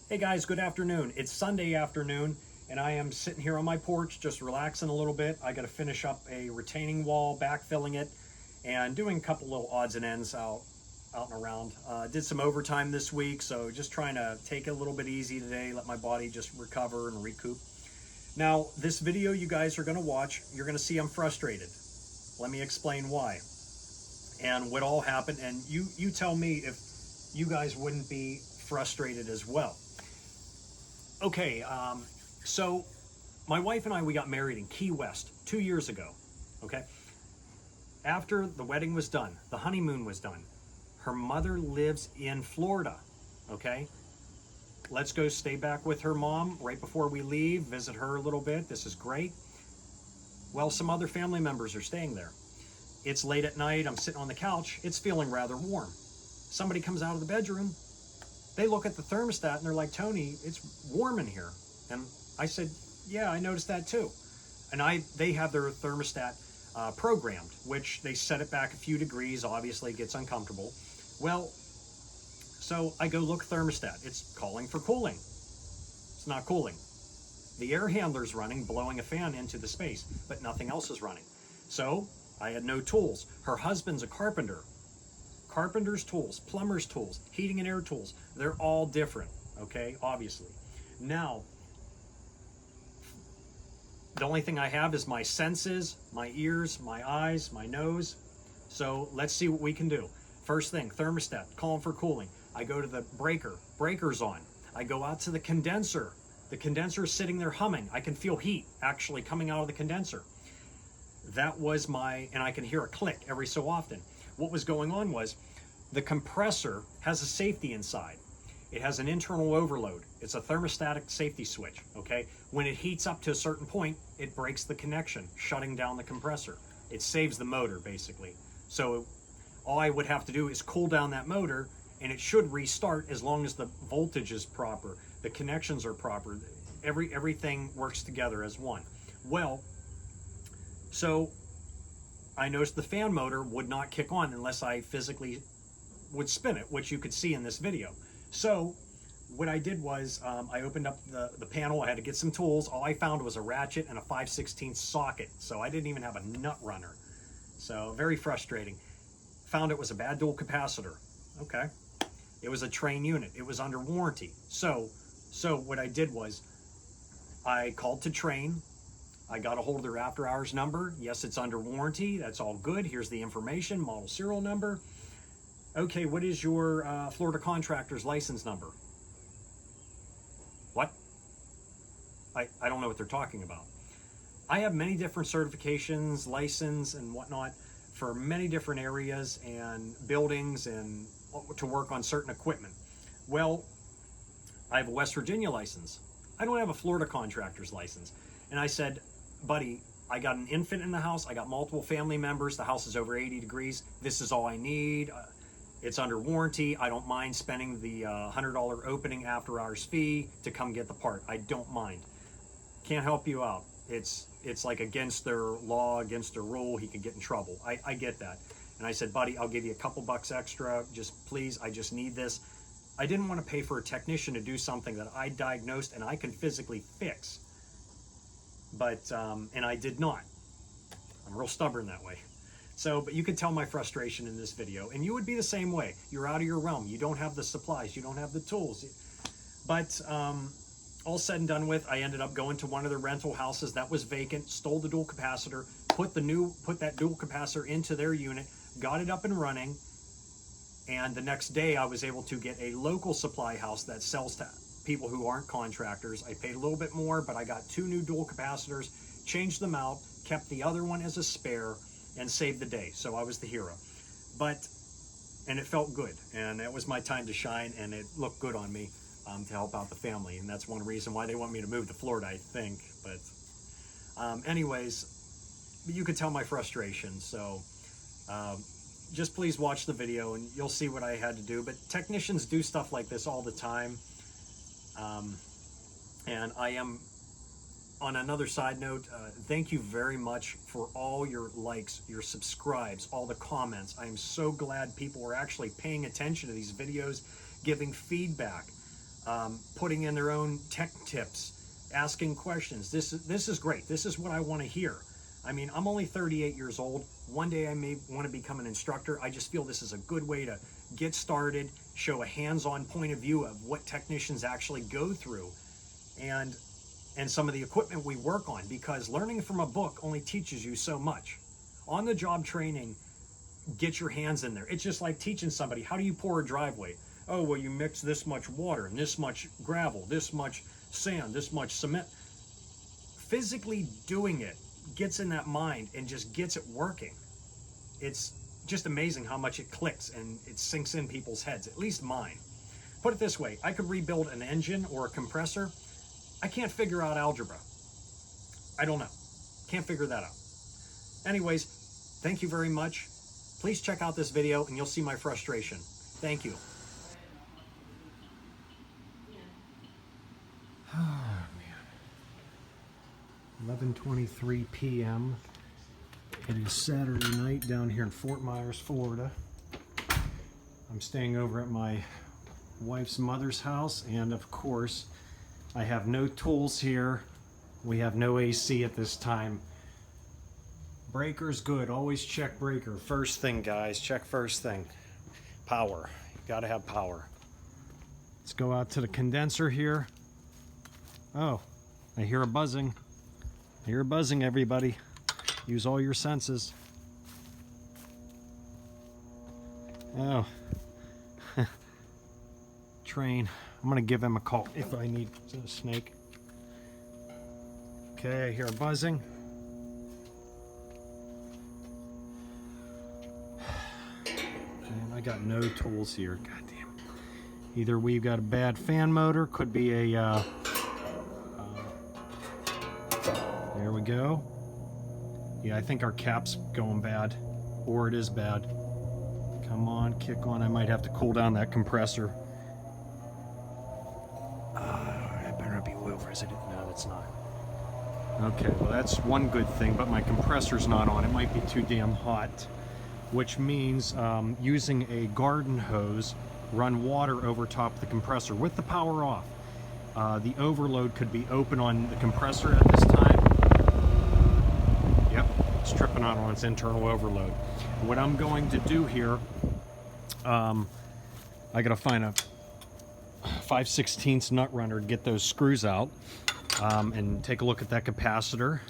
Hey guys, good afternoon. It's Sunday afternoon and I am sitting here on my porch just relaxing a little bit. I got to finish up a retaining wall, backfilling it, and doing a couple little odds and ends out and around. Did some overtime this week, so just trying to take it a little bit easy today, let my body just recover and recoup. Now, this video you guys are going to watch, you're going to see I'm frustrated. Let me explain why and what all happened, and you tell me if you guys wouldn't be frustrated as well. Okay, so my wife and I, we got married in Key West 2 years ago, okay? After the wedding was done, the honeymoon was done, her mother lives in Florida, okay? Let's go stay back with her mom right before we leave, visit her a little bit. This is great. Well, some other family members are staying there. It's late at night, I'm sitting on the couch, it's feeling rather warm. Somebody comes out of the bedroom, they look at the thermostat and they're like, Tony, it's warm in here. And I said, yeah, I noticed that too. And they have their thermostat programmed, which they set it back a few degrees, obviously it gets uncomfortable. Well, so I go look thermostat, it's calling for cooling. It's not cooling. The air handler's running, blowing a fan into the space, but nothing else is running. So I had no tools. Her husband's a carpenter. Carpenter's tools, plumber's tools, heating and air tools, they're all different, okay, obviously. Now, the only thing I have is my senses, my ears, my eyes, my nose. So let's see what we can do. First thing, thermostat, calling for cooling. I go to the breaker's on. I go out to the condenser. The condenser is sitting there humming. I can feel heat actually coming out of the condenser. That was and I can hear a click every so often. What was going on was the compressor has a safety inside. It has an internal overload. It's a thermostatic safety switch, okay? When it heats up to a certain point, it breaks the connection, shutting down the compressor. It saves the motor, basically. So all I would have to do is cool down that motor, and it should restart as long as the voltage is proper, the connections are proper, everything works together as one. Well, so I noticed the fan motor would not kick on unless I physically would spin it, which you could see in this video. So what I did was I opened up the panel. I had to get some tools. All I found was a ratchet and a 5/16 socket. So I didn't even have a nut runner. So very frustrating. Found it was a bad dual capacitor. Okay. It was a trane unit. It was under warranty. So what I did was I called to trane. I got a hold of their after hours number. Yes, it's under warranty. That's all good. Here's the information, model serial number. Okay, what is your Florida contractor's license number? What? I don't know what they're talking about. I have many different certifications, license and whatnot for many different areas and buildings and to work on certain equipment. Well, I have a West Virginia license. I don't have a Florida contractor's license. And I said, buddy, I got an infant in the house. I got multiple family members. The house is over 80 degrees. This is all I need. It's under warranty. I don't mind spending the $100 opening after hours fee to come get the part. I don't mind. Can't help you out. It's like against their law, against their rule. He could get in trouble. I get that. And I said, buddy, I'll give you a couple bucks extra. Just please, I just need this. I didn't want to pay for a technician to do something that I diagnosed and I can physically fix. But, and I did not. I'm real stubborn that way. So, but you can tell my frustration in this video, and you would be the same way. You're out of your realm. You don't have the supplies. You don't have the tools. But all said and done with, I ended up going to one of the rental houses that was vacant, stole the dual capacitor, put that dual capacitor into their unit, got it up and running, and the next day I was able to get a local supply house that sells to people who aren't contractors. I paid a little bit more, but I got 2 new dual capacitors, changed them out, kept the other one as a spare, and saved the day. So I was the hero. And it felt good, and it was my time to shine, and it looked good on me to help out the family, and that's one reason why they want me to move to Florida, I think. But anyways, you could tell my frustration. So just please watch the video, and you'll see what I had to do. But technicians do stuff like this all the time. And I am on another side note, thank you very much for all your likes, your subscribes, all the comments. I am so glad people are actually paying attention to these videos, giving feedback. putting in their own tech tips, asking questions. This is great. This is what I want to hear. I mean, I'm only 38 years old. One day I may want to become an instructor. I just feel this is a good way to get started, show a hands-on point of view of what technicians actually go through, and some of the equipment we work on, because learning from a book only teaches you so much. On-the-job training, get your hands in there. It's just like teaching somebody, how do you pour a driveway? Oh, well, you mix this much water and this much gravel, this much sand, this much cement. Physically doing it gets in that mind and just gets it working. It's just amazing how much it clicks and it sinks in people's heads, at least mine. Put it this way, I could rebuild an engine or a compressor. I can't figure out algebra. I don't know. Can't figure that out. Anyways, thank you very much. Please check out this video and you'll see my frustration. Thank you. Oh, man. 11:23 p.m. It is Saturday night down here in Fort Myers, Florida. I'm staying over at my wife's mother's house, and of course, I have no tools here. We have no AC at this time. Breaker's good. Always check breaker. First thing, guys. Check first thing. Power. You gotta have power. Let's go out to the condenser here. Oh, I hear a buzzing. I hear a buzzing, everybody. Use all your senses. Oh. Trane. I'm gonna give him a call if I need a snake. Okay, I hear a buzzing. Man, I got no tools here. God damn. Either we've got a bad fan motor, could be a there we go. Yeah, I think our cap's going bad, or it is bad. Come on, kick on. I might have to cool down that compressor. That better not be oil residue. No, that's not. Okay, well that's one good thing, but my compressor's not on. It might be too damn hot, which means using a garden hose, run water over top of the compressor with the power off. The overload could be open on the compressor at this time. Yep, it's tripping out on its internal overload. What I'm going to do here, I gotta find a 5/16 nut runner to get those screws out, and take a look at that capacitor.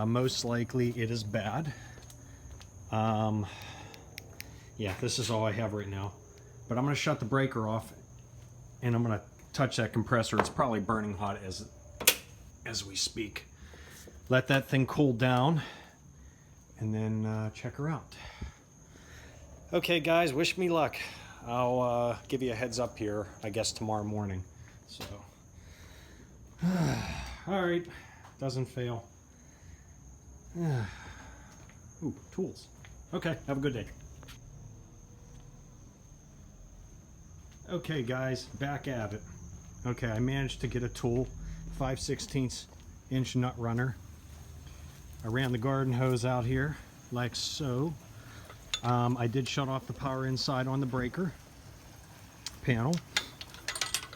Most likely it is bad. Yeah, this is all I have right now. But I'm gonna shut the breaker off and I'm gonna touch that compressor. It's probably burning hot as we speak. Let that thing cool down and then check her out. Okay guys, wish me luck. I'll give you a heads up here, I guess tomorrow morning. So, all right, doesn't fail. Ooh, tools. Okay, have a good day. Okay guys, back at it. Okay, I managed to get a tool, 5/16 inch nut runner. I ran the garden hose out here, like so. I did shut off the power inside on the breaker panel.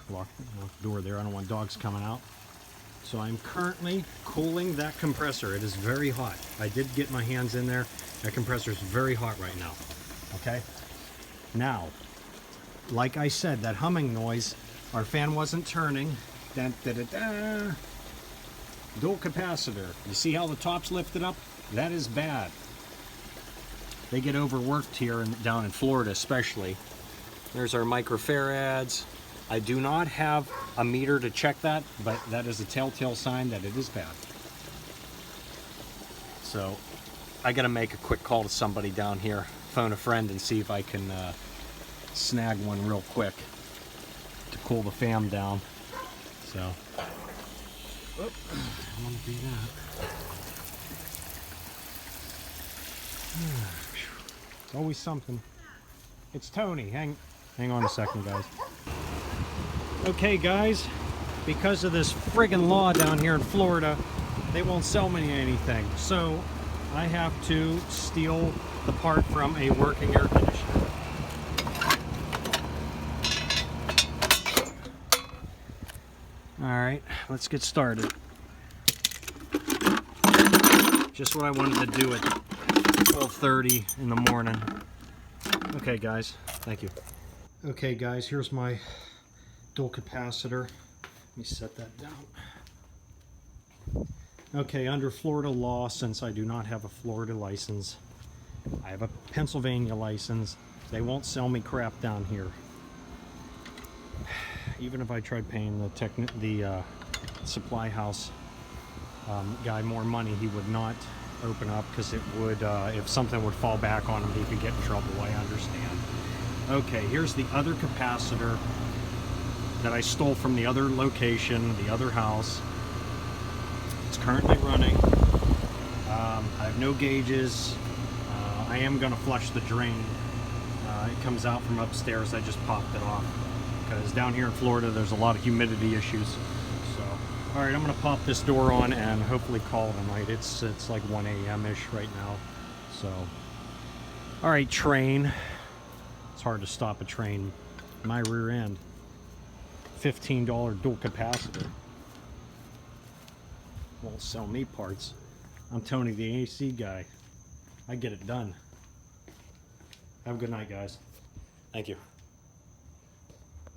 Lock the door there, I don't want dogs coming out. So I'm currently cooling that compressor. It is very hot. I did get my hands in there. That compressor is very hot right now. Okay? Now, like I said, that humming noise, our fan wasn't turning. Da, da, da, da. Dual capacitor. You see how the top's lifted up? That is bad. They get overworked here down in Florida especially. There's our microfarads. I do not have a meter to check that, but that is a telltale sign that it is bad. So I gotta make a quick call to somebody down here, phone a friend and see if I can snag one real quick to cool the fan down. So, I want to do that. It's always something. It's Tony. Hang on a second, guys. Okay, guys, because of this friggin' law down here in Florida, they won't sell me anything. So I have to steal the part from a working air conditioner. All right, let's get started. Just what I wanted to do at 12:30 in the morning. Okay, guys, thank you. Okay, guys, here's my dual capacitor. Let me set that down. Okay, under Florida law, since I do not have a Florida license, I have a Pennsylvania license. They won't sell me crap down here. Even if I tried paying the supply house guy more money, he would not open up because it would, if something would fall back on him, he could get in trouble. I understand. Okay, here's the other capacitor that I stole from the other location, the other house. It's currently running. I have no gauges. I am going to flush the drain. It comes out from upstairs. I just popped it off because down here in Florida there's a lot of humidity issues. So, all right, I'm going to pop this door on and hopefully call it a night. It's like 1 a.m.-ish right now. So, all right, train. It's hard to stop a train. My rear end. $15 dual capacitor. Won't sell me parts. I'm Tony the AC guy. I get it done. Have a good night, guys. Thank you.